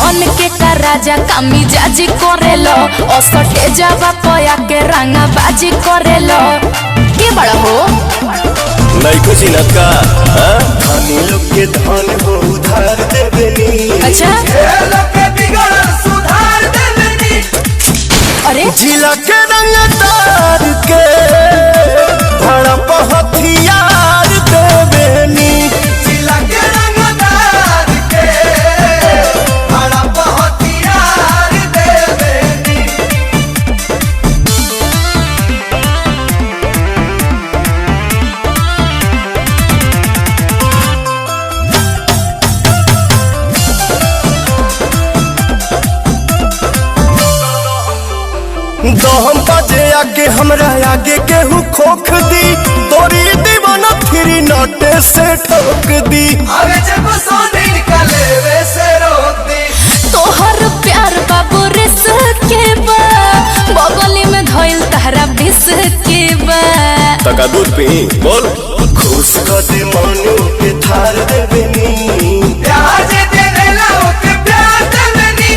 बन के का राजा कामी जाजी करेलो असटे जावा पया के रंगा बाजी करेलो के बड़ा हो नहीं कुछ न का धनी लोग के धन हो उधार देबेनी। अच्छा लोग के बिगड़ सुधार देबेनी। अरे जिला के रंग तार के भड़प हथियार देबेनी। जिला के रंग तार के भड़प हथियार देबेनी। दहम बाजे आगे हमरा आगे केहू खोख दी तोरी दीवाना फिरी नोटे से ठोक दी। आगे जब सोने निकाले वैसे रोक दी। तोहर प्यार बाबू रिस के बा बगली में धइल तहरा बिस के बा तका दूध पी बोल खुश कर दे मनु के थार देबेनी। प्यार जे देला ओके प्यार देबेनी।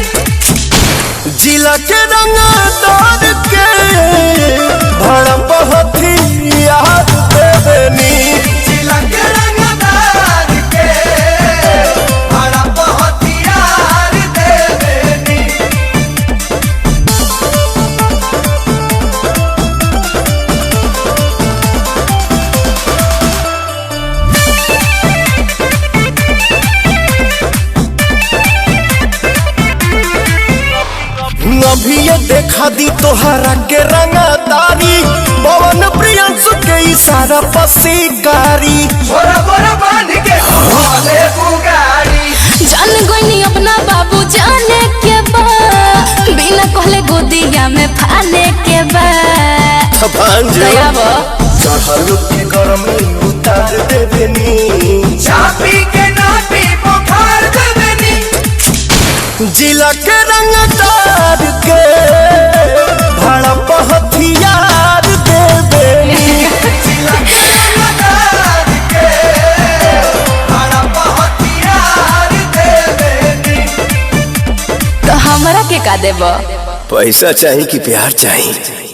जिला के रंग तार के भड़प हथियार देबेनी। जिला के रंग तार के भड़प हथियार देबेनी। अभी ये देखा दी तोहरा के रंगदारी पवन प्रियंसु के इशारा पसीकारी। बोरा बोरा बांध के भोले बुगारी। जान गोइनी अपना बाबू जाने के बा बिना कहले गोदिया में फाने के बा दया बा चढ़ल के गरमी उतार देबेनी। चापी के नापी बुखार देबेनी। जिला के रंग तार के भड़प हथियार देबेनी। जिला के रंग तार के भड़प हथियार देबेनी। तो हमरा के का देबा पैसा चाहिए कि प्यार चाहिए।